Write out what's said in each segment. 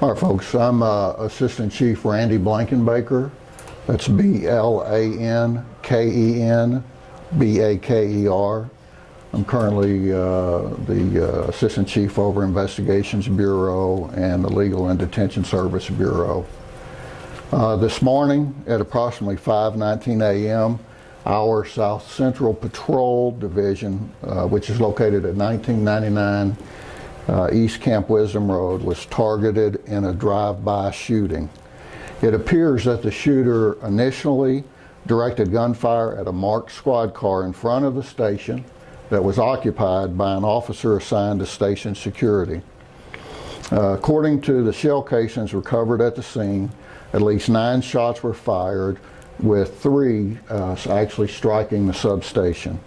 All right, folks, I'm Assistant Chief Randy Blankenbaker. That's Blankenbaker. I'm currently the Assistant Chief over Investigations Bureau and the Legal and Detention Service Bureau. This morning at approximately 5:19 a.m., our South Central Patrol Division, which is located at 1999 East Camp Wisdom Road, was targeted in a drive-by shooting. It appears that the shooter initially directed gunfire at a marked squad car in front of the station that was occupied by an officer assigned to station security. According to the shell casings recovered at the scene, at least 9 shots were fired, with 3 actually striking the substation.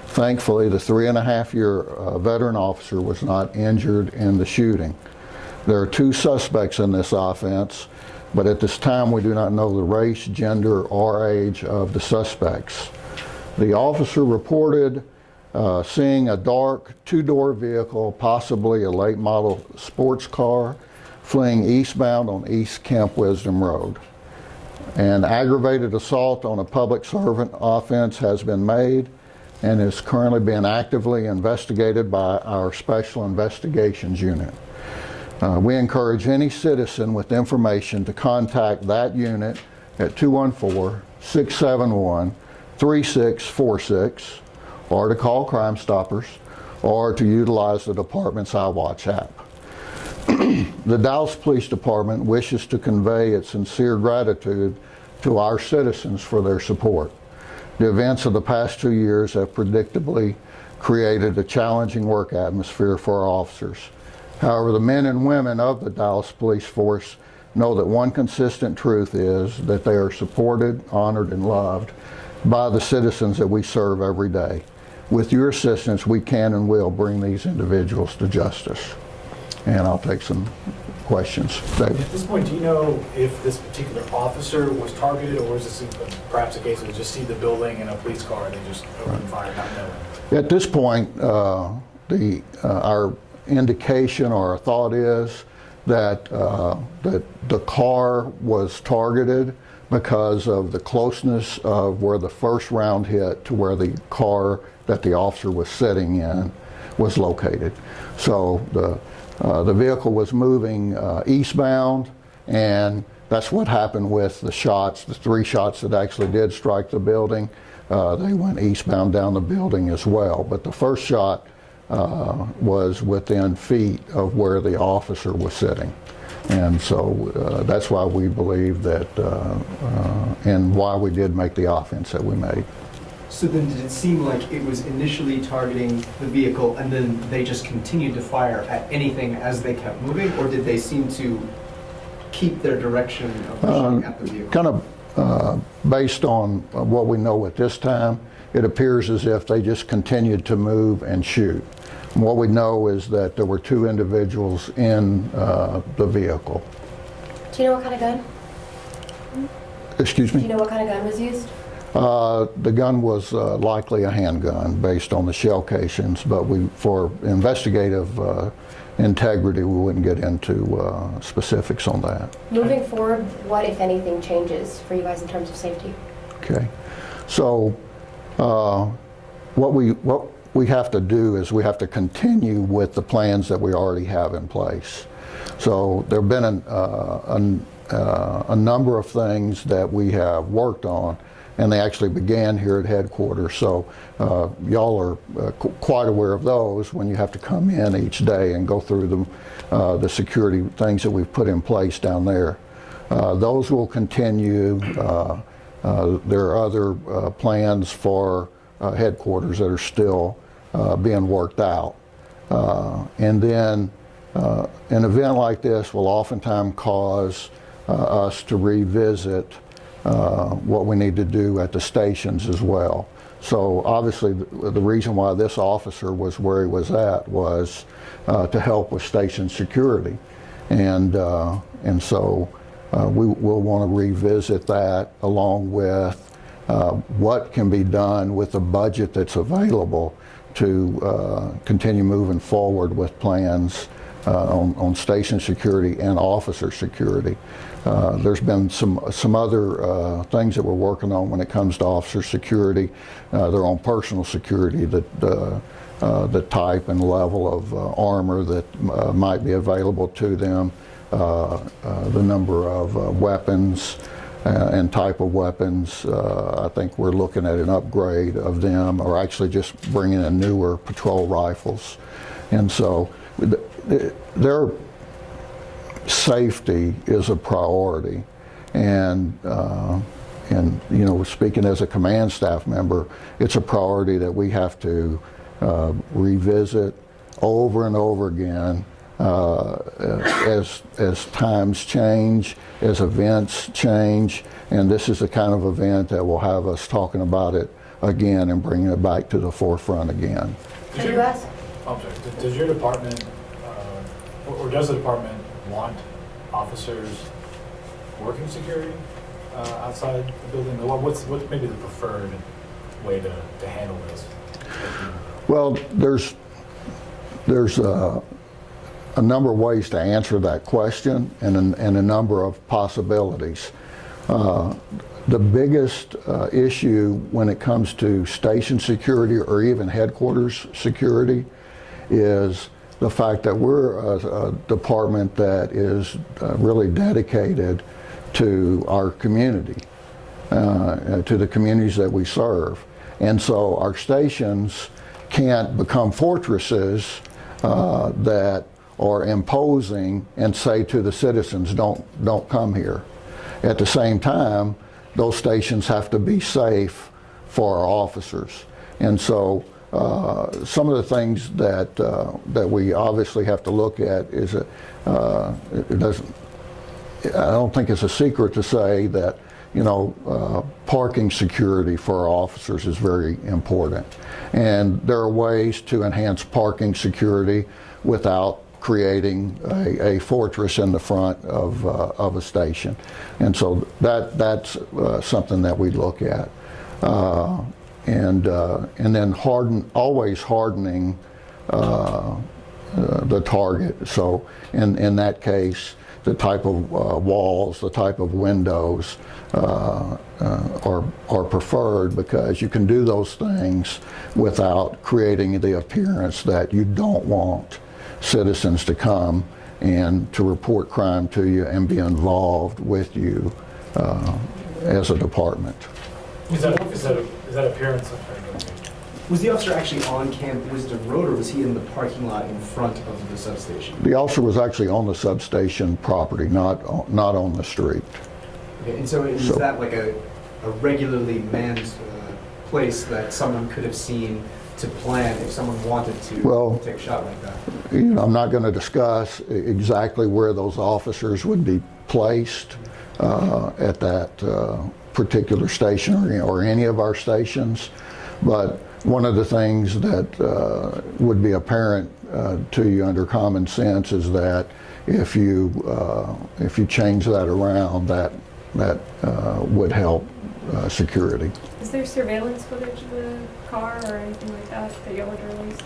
Thankfully, the 3.5-year veteran officer was not injured in the shooting. There are 2 suspects in this offense, but at this time we do not know the race, gender, or age of the suspects. The officer reported seeing a dark 2-door vehicle, possibly a late model sports car, fleeing eastbound on East Camp Wisdom Road. An aggravated assault on a public servant offense has been made and is currently being actively investigated by our Special Investigations Unit. We encourage any citizen with information to contact that unit at 214-671-3646, or to call Crime Stoppers, or to utilize the department's iWatch app. The Dallas Police Department wishes to convey its sincere gratitude to our citizens for their support. The events of the past 2 years have predictably created a challenging work atmosphere for our officers. However, the men and women of the Dallas Police Force know that one consistent truth is that they are supported, honored, and loved by the citizens that we serve every day. With your assistance, we can and will bring these individuals to justice. And I'll take some questions. David? At this point, do you know if this particular officer was targeted, or was this perhaps a case of just see the building and a police car and they just opened fire, not knowing? At this point, our indication or our thought is that that the car was targeted because of the closeness of where the first round hit to where the car that the officer was sitting in was located. So the vehicle was moving eastbound, and that's what happened with the shots. The 3 shots that actually did strike the building, they went eastbound down the building as well. But the first shot was within feet of where the officer was sitting. And so that's why we believe that, and why we did make the offense that we made. So then did it seem like it was initially targeting the vehicle and then they just continued to fire at anything as they kept moving, or did they seem to keep their direction of shooting at the vehicle? Kind of based on what we know at this time, it appears as if they just continued to move and shoot. And what we know is that there were 2 individuals in the vehicle. Do you know what kind of gun? Excuse me? Do you know what kind of gun was used? The gun was likely a handgun based on the shell casings, but for investigative integrity, we wouldn't get into specifics on that. Moving forward, what, if anything, changes for you guys in terms of safety? Okay. So what we have to do is we have to continue with the plans that we already have in place. So there have been a number of things that we have worked on, and they actually began here at headquarters. So y'all are quite aware of those when you have to come in each day and go through the security things that we've put in place down there. Those will continue. There are other plans for headquarters that are still being worked out. And then an event like this will oftentimes cause us to revisit what we need to do at the stations as well. So obviously the reason why this officer was where he was at was to help with station security. And so we'll want to revisit that along with what can be done with the budget that's available to continue moving forward with plans on station security and officer security. There's been some other things that we're working on when it comes to officer security. Their own personal security, the type and level of armor that might be available to them, the number of weapons and type of weapons. I think we're looking at an upgrade of them, or actually just bringing in newer patrol rifles. And so their safety is a priority. And you know, speaking as a command staff member, it's a priority that we have to revisit over and over again as times change, as events change, and this is the kind of event that will have us talking about it again and bringing it back to the forefront again. Does Are your- you asked? I'm sorry, does your department, or does the department want officers working security outside the building? What's maybe the preferred way to handle this? Well, there's a number of ways to answer that question, and a number of possibilities. The biggest issue when it comes to station security or even headquarters security is the fact that we're a department that is really dedicated to our community, to the communities that we serve. And so our stations can't become fortresses that are imposing and say to the citizens, don't come here. At the same time, those stations have to be safe for our officers. And so some of the things that we obviously have to look at is that I don't think it's a secret to say that, you know, parking security for our officers is very important. And there are ways to enhance parking security without creating a fortress in the front of a station. And so that's something that we look at. And then always hardening the target. So in that case, the type of walls, the type of windows are preferred, because you can do those things without creating the appearance that you don't want citizens to come and to report crime to you and be involved with you as a department. Is that appearance? Was the officer actually on Camp Wisdom Road, or was he in the parking lot in front of the substation? The officer was actually on the substation property, not on the street. Okay, and so is that like a regularly manned place that someone could have seen to plan if someone wanted to take a shot like that? You know, I'm not going to discuss exactly where those officers would be placed at that particular station or any of our stations, but one of the things that would be apparent to you under common sense is that if you change that around, that would help security. Is there surveillance footage of the car or anything like that that y'all would release?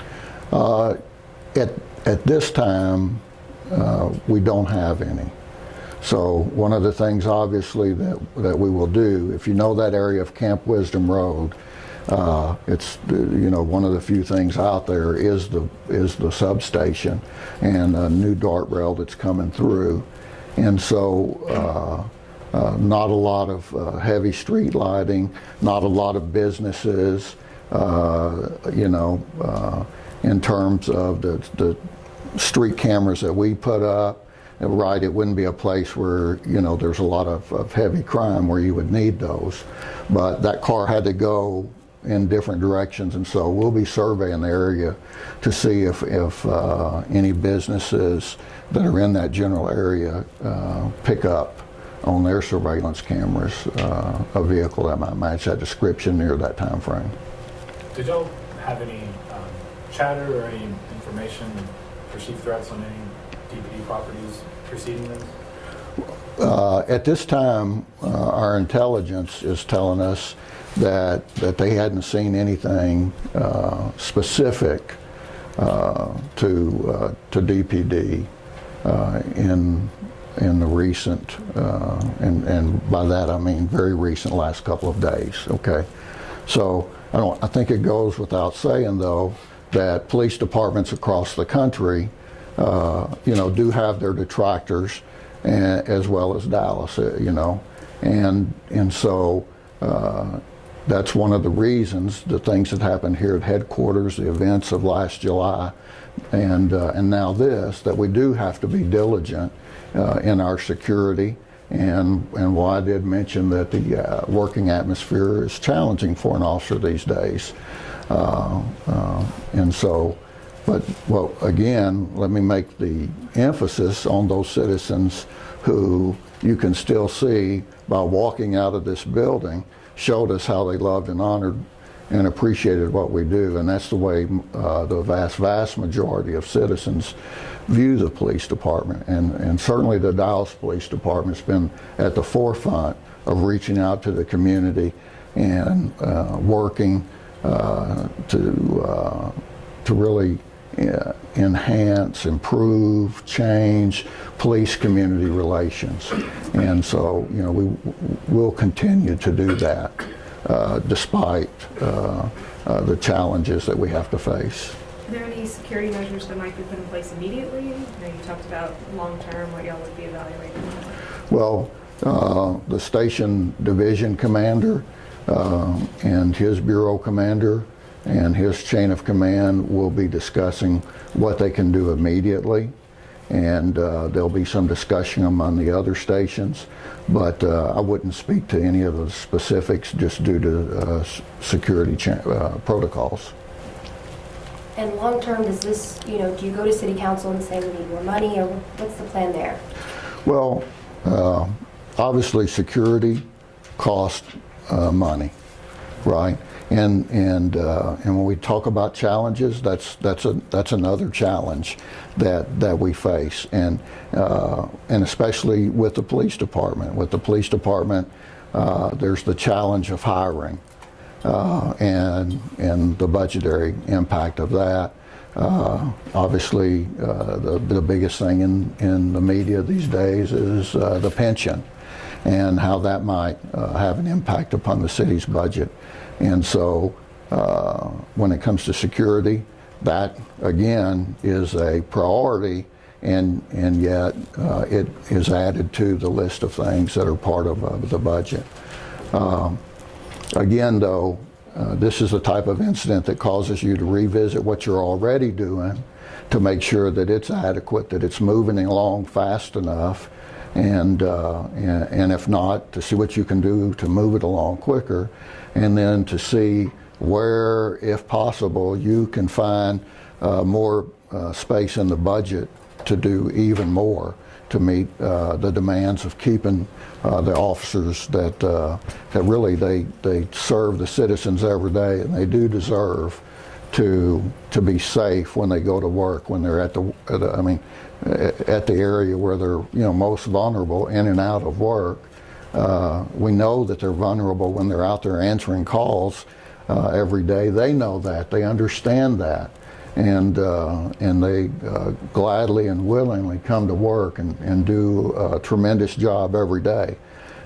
At this time, we don't have any. So one of the things, obviously, that we will do, if you know that area of Camp Wisdom Road, it's, you know, one of the few things out there is the substation and a new dart rail that's coming through, and so not a lot of heavy street lighting, not a lot of businesses, you know, in terms of the street cameras that we put up. Right, it wouldn't be a place where, you know, there's a lot of heavy crime where you would need those, but that car had to go in different directions, and so we'll be surveying the area to see if any businesses that are in that general area pick up on their surveillance cameras a vehicle that might match that description near that time frame. Did y'all have any chatter or any information, perceived threats on any DPD properties preceding this? At this time, our intelligence is telling us that they hadn't seen anything specific to DPD. in the recent, and by that I mean very recent last couple of days. Okay, so I think it goes without saying though that police departments across the country, do have their detractors, as well as Dallas, and so. That's one of the reasons, the things that happened here at headquarters, the events of last July, and now this, that we do have to be diligent in our security, and why I did mention that the working atmosphere is challenging for an officer these days. And so, but well, again, let me make the emphasis on those citizens who you can still see by walking out of this building showed us how they loved and honored and appreciated what we do, and that's the way the vast majority of citizens view the police department, and certainly the Dallas Police Department has been at the forefront of reaching out to the community and working to really enhance, improve, change police community relations. And so, we will continue to do that despite the challenges that we have to face. Are there any security measures that might be put in place immediately? You talked about long-term, what y'all would be evaluating. Well, the station division commander and his bureau commander and his chain of command will be discussing what they can do immediately, and there'll be some discussion among the other stations, but I wouldn't speak to any of the specifics just due to security protocols. And long-term, does this, do you go to city council and say we need more money, or what's the plan there? Well, obviously security costs money, right? And when we talk about challenges, that's another challenge that we face, and especially with the police department. With the police department, there's the challenge of hiring, and the budgetary impact of that. Obviously, the biggest thing in the media these days is the pension, and how that might have an impact upon the city's budget. And so when it comes to security, that again is a priority, and yet it is added to the list of things that are part of the budget. Again though, this is the type of incident that causes you to revisit what you're already doing to make sure that it's adequate, that it's moving along fast enough, and if not, to see what you can do to move it along quicker, and then to see where, if possible, you can find more space in the budget to do even more to meet the demands of keeping the officers that really they serve the citizens every day, and they do deserve to be safe when they go to work, when they're at the area where they're most vulnerable in and out of work. We know that they're vulnerable when they're out there answering calls every day. They know that, they understand that, and they gladly and willingly come to work and do a tremendous job every day.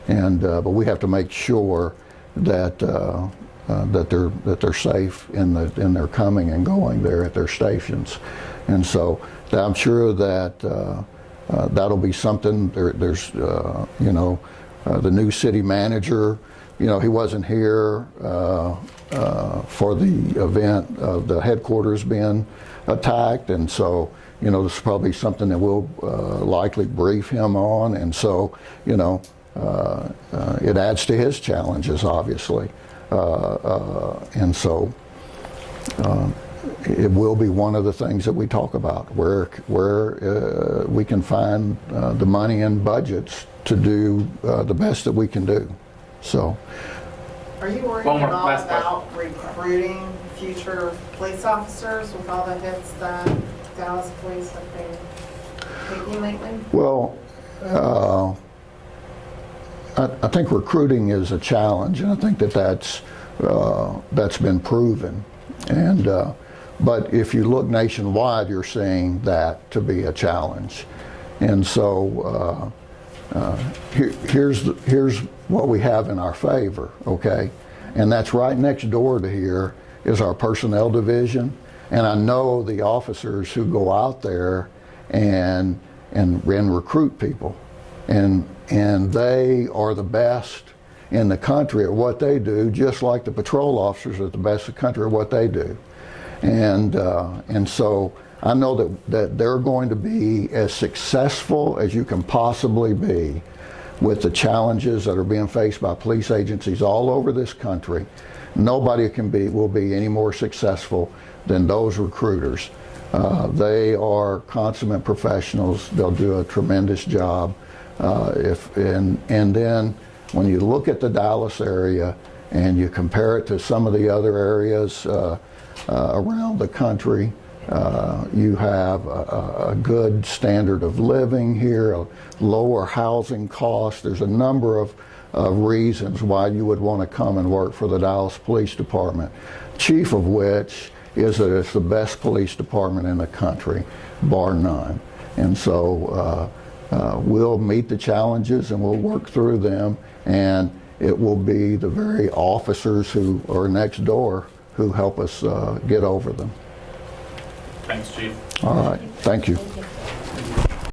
And but we have to make sure that that they're safe in their coming and going there at their stations. And so I'm sure that that'll be something. There's the new city manager, he wasn't here for the event of the headquarters being attacked, and so this is probably something that we'll likely brief him on, and so it adds to his challenges, obviously, and so it will be one of the things that we talk about, where we can find the money and budgets to do the best that we can do. So, Are you worried One more, at all last about recruiting future police officers with all the hits that Dallas police have been taking lately? well, I think recruiting is a challenge, and I think that's been proven. And but if you look nationwide, you're seeing that to be a challenge. And so here's what we have in our favor, okay? And that's right next door to here is our personnel division. And I know the officers who go out there and recruit people. And they are the best in the country at what they do, just like the patrol officers are the best in the country at what they do. And so I know that they're going to be as successful as you can possibly be with the challenges that are being faced by police agencies all over this country. Nobody will be any more successful than those recruiters. They are consummate professionals. They'll do a tremendous job. And then when you look at the Dallas area and you compare it to some of the other areas around the country, you have a good standard of living here, a lower housing cost. There's a number of reasons why you would want to come and work for the Dallas Police Department, chief of which is that it's the best police department in the country, bar none. And so we'll meet the challenges and we'll work through them, and it will be the very officers who are next door who help us get over them. Thanks, Chief. All right, thank you. Thank you.